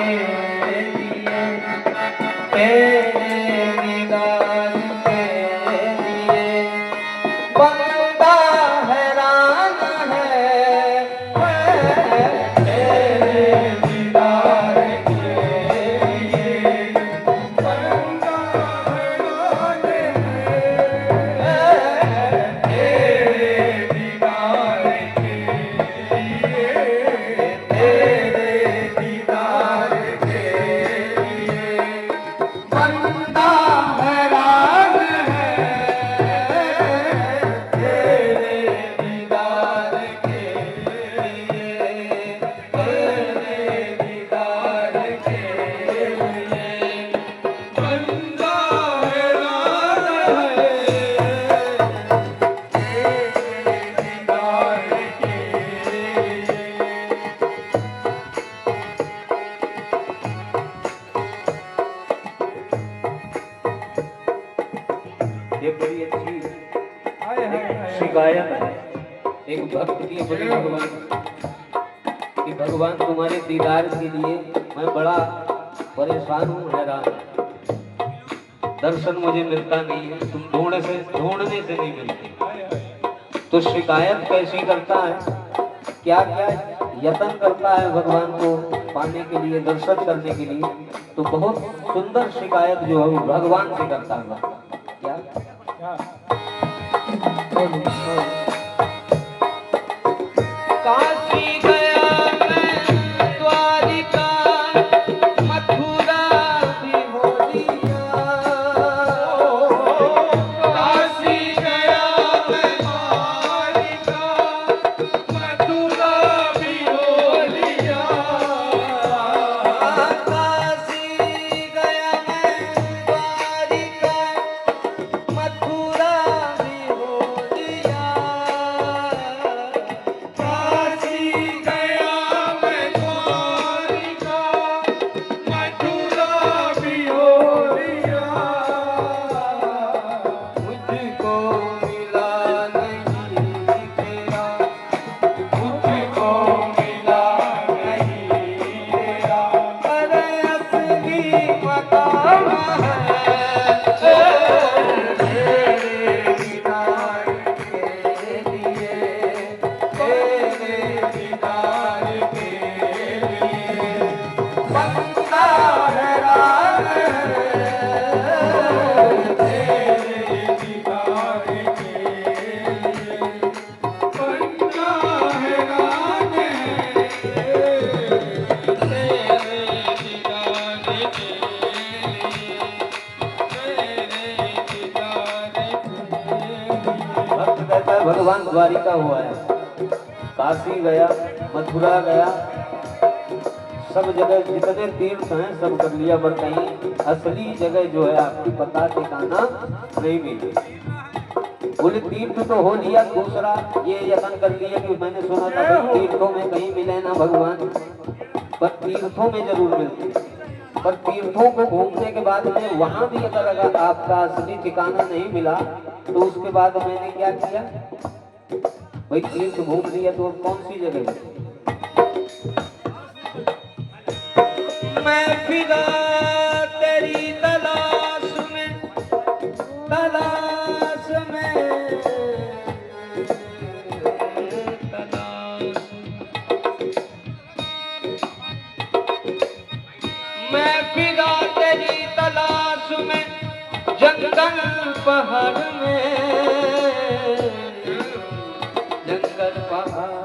लिए, तेरे दीदार के लिए बंदा हैरान है, तेरे दीदार के लिए बंदा हैरान है, तेरे दीदार के लिए, तेरे दीदार के लिए बंदा हैरान है, तेरे दीदार के लिए, तेरे दीदार के लिए बंदा हैरान है, तेरे दीदार के लिए। ये बड़ी अच्छी शिकायत है एक भक्त की बड़ी भगवान कि भगवान तुम्हारे दीदार के लिए मैं बड़ा परेशान हूँ, हैरान हूँ। दर्शन मुझे मिलता नहीं है, तुम ढूंढने से नहीं मिलती। तो शिकायत कैसी करता है, क्या क्या यत्न करता है भगवान को पाने के लिए, दर्शन करने के लिए। तो बहुत सुंदर शिकायत जो है वो भगवान से करता है। क्या काशी गया मैं, द्वारिका मथुरा भी हो लिया, काशी गया मैं, द्वारिका मथुरा भी हो लिया, काशी गया मैं, द्वारिका मथुरा भी हो लिया, काशी गया मैं, द्वारिका मथुरा भी हो लिया, मुझको मिला नहीं तेरा, मुझको मिला नहीं तेरा, अरे असली मकाम है, तेरे दीदार के लिए, तेरे दीदार के लिए बंदा हैरान है, तेरे दीदार के लिए बंदा हैरान है, तेरे दीदार के भक्त कहता है भगवान द्वारिका हुआ है, काशी गया, मथुरा गया, सब जगह जितने तीर्थ हैं सब कर लिया, पर कहीं असली जगह जो है आपकी पता ठिकाना नहीं मिली। बोले तीर्थ तो हो लिया, दूसरा ये यत्न कर लिया कि मैंने सुना था कि तीर्थों में कहीं मिले ना भगवान, पर तीर्थों में जरूर मिलते। पर तीर्थों को घूमने के बाद में वहां भी अगर आपका असली ठिकाना नहीं मिला तो उसके बाद मैंने क्या किया, भाई तीर्थ घूम लिया तो अब कौन सी जगह है? मैं फिरा तेरी तलाश में, तलाश में, तलाश, मैं फिरा तेरी तलाश में, जंगल पहाड़ में, जंगल पहाड़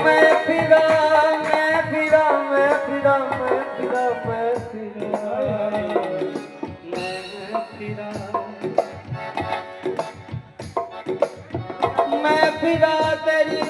मैं फिरा, मैं फिरा, मैं फिरा, मैं फिरा, मैं फिरा, मैं फिरा, मैं फिरा तेरी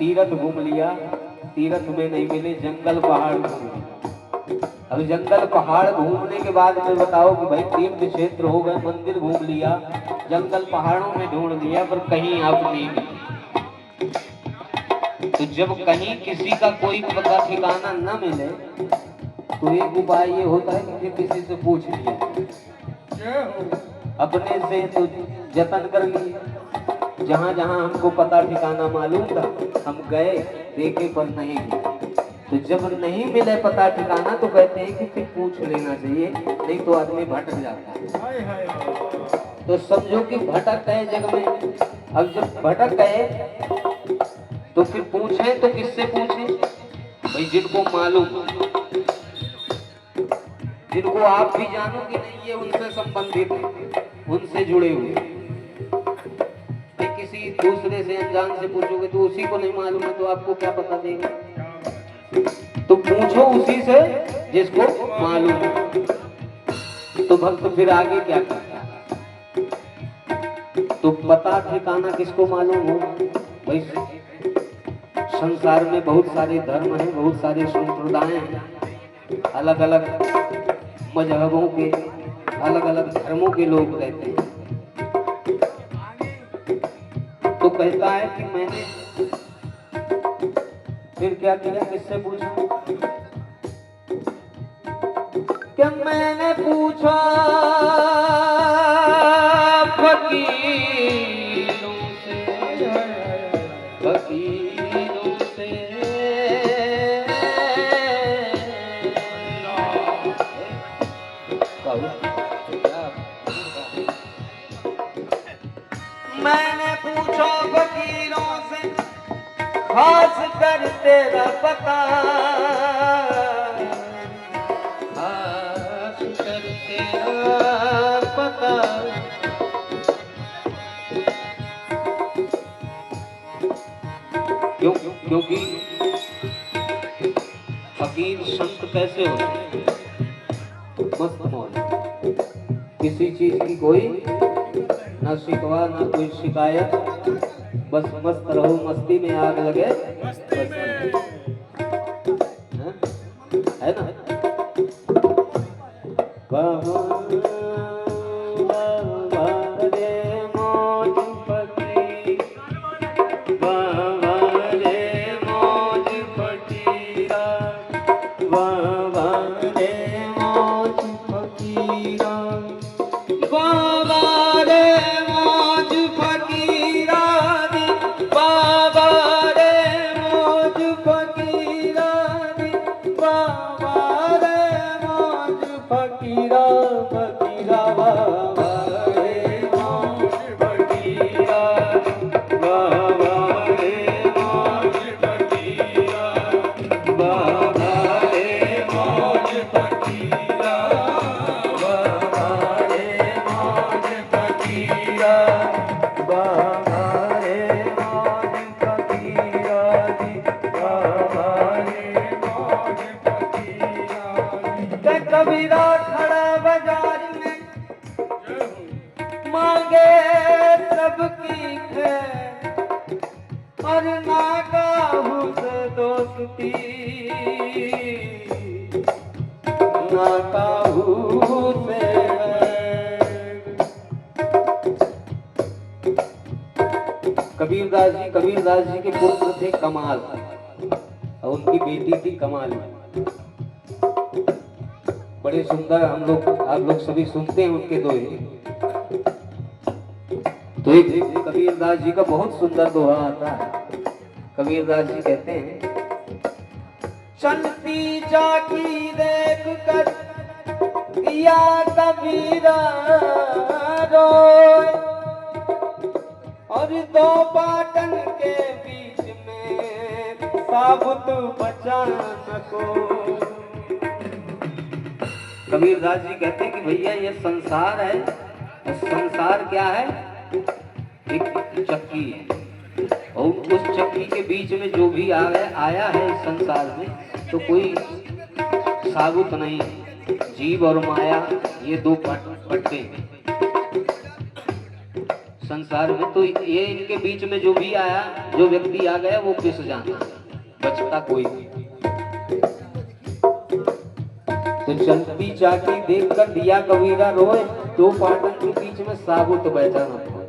तीर्थ घूम लिया, तीर्थ में नहीं मिले, जंगल पहाड़ घूम लिया। अब जंगल पहाड़ घूमने के बाद में बताओ कि भाई तीर्थ क्षेत्र हो गए, मंदिर घूम लिया, जंगल पहाड़ों में ढूंढ लिया, पर कहीं आप नहीं मिले। तो जब कहीं किसी का कोई पता ठिकाना न मिले तो एक उपाय ये होता है कि फिर किसी से पूछ लिया, अपने से तो जतन कर लिए। जहाँ जहाँ हमको पता ठिकाना मालूम था हम गए, देखे, पर नहीं मिले। तो जब नहीं मिले पता ठिकाना तो कहते हैं कि फिर पूछ लेना चाहिए, नहीं तो आदमी भटक जाता है। तो समझो कि भटक गए जग में। अब जब भटक गए तो फिर पूछें तो किससे पूछें? भाई जिनको मालूम, जिनको आप भी जानो कि नहीं ये उनसे संबंधित, उनसे जुड़े हुए। किसी दूसरे से अनजान से पूछोगे तो उसी को नहीं मालूम है तो आपको क्या पता देगा? तो पूछो उसी से जिसको मालूम है। तो भक्त फिर आगे क्या करता है? तो पता ठिकाना किसको मालूम हो? भाई संसार में बहुत सारे धर्म हैं, बहुत सारे संप्रदाय हैं, अलग अलग मजहबों के, अलग अलग धर्मों के लोग रहते हैं। तो कहता है कि मैंने फिर क्या किया, किससे पूछा? क्या मैंने पूछा फकीरों से, फकीरों से। मैंने पूछा फकीरों से खास कर तेरा पता, खास कर तेरा पता। क्योंकि फकीर संत कैसे होते हैं? मस्त मौज, किसी चीज की कोई ना शिकवा ना कोई शिकायत, बस मस्त रहो, मस्ती में आग लगे बस। है ना? कबीरा खड़ा बाजार में मांगे सबकी खैर और ना काहू से दोस्ती, ना काहू से। कबीरदास जी के पुत्र थे कमाल और उनकी बेटी थी कमाल। बड़े सुंदर, हम लोग आप लोग सभी सुनते हैं उनके दोहे। तो एक कबीरदास जी का बहुत सुंदर दोहा आता है। कबीरदास जी कहते हैं, चलती जाकी देख कर या कबीरा रोए और दो पाटन के बीच में साबुत बचा न को। कबीरदास जी कहते हैं कि भैया ये संसार है, संसार क्या है? एक चक्की है और उस चक्की के बीच में जो भी आया है इस संसार में तो कोई साबुत नहीं है। जीव और माया ये दो पट्टे हैं। संसार में। तो ये इनके बीच में जो भी आया, जो व्यक्ति आ गया वो पिस जाना, बचता कोई नहीं। तो चलती चाकी देख कर दिया कबीरा रोए, दो पाटन के बीच में साबुत बैठा न खोए।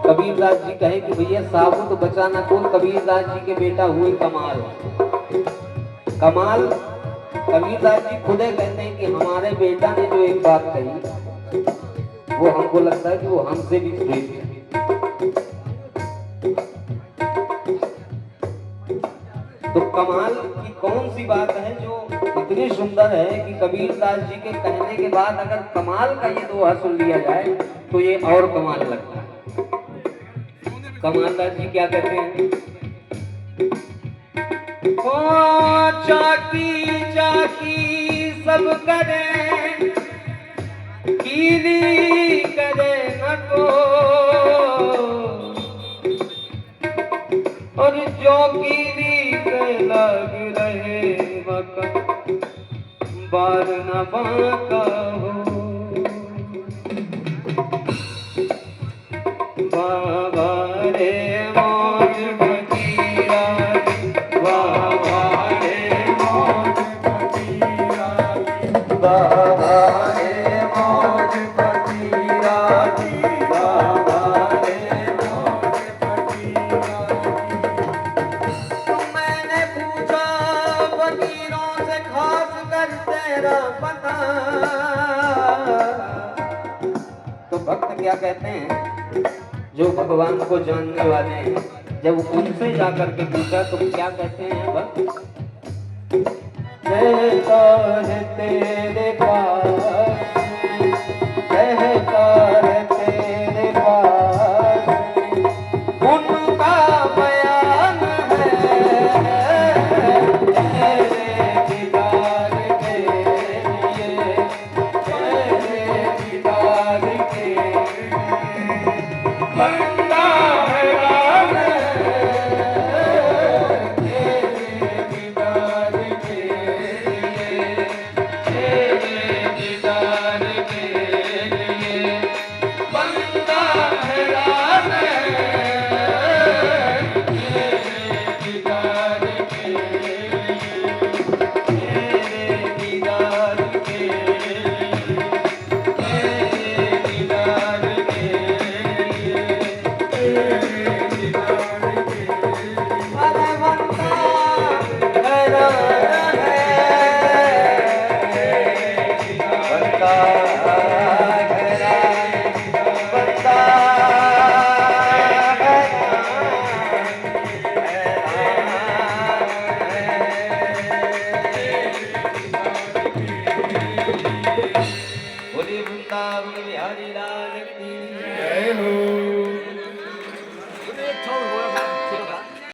कबीरदास जी कहे कि भैया साबुत बचा न कोई। कबीरदास जी के बेटा हुए कमाल। कमाल कबीरदास जी खुदे कहते हैं कि हमारे बेटा ने जो एक बात कही, वो हमको लगता है कि वो हमसे भी श्रेष्ठ है। तो कमाल की कौन सी बात है जो इतनी सुंदर है कि कबीरदास जी के कहने के बाद अगर कमाल का ये दोहा सुन लिया जाए तो ये और कमाल लगता है। कमालदास जी क्या कहते हैं? ओ चाकी चाकी सब करे, कीली करे न को, और जो कीली के लग रहे वक्त बार न बाका हो। बाबा रे मौज फकीरा, बाबा रे मौज फकीरा, बाबा रे मौज फकीरा, बाबा रे मौज फकीरा। मैंने पूछा फकीरों से खास कर तेरा पता, तो भक्त क्या कहते हैं जो भगवान को जानने वाले हैं, जब उनसे जाकर के पूछा तो क्या कहते हैं भक्त? कहता है तेरे पास, कहता है तेरे पास, उनका बयान है तेरे दीदार के लिए, तेरे दीदार के बंदा है राम, तेरे दीदार के लिए, तेरे दीदार के लिए बंदा है राम, तेरे दीदार के लिए, तेरे दीदार के लिए, तेरे दीदार के बोले वृंदावन बिहारी लाल की जय हो।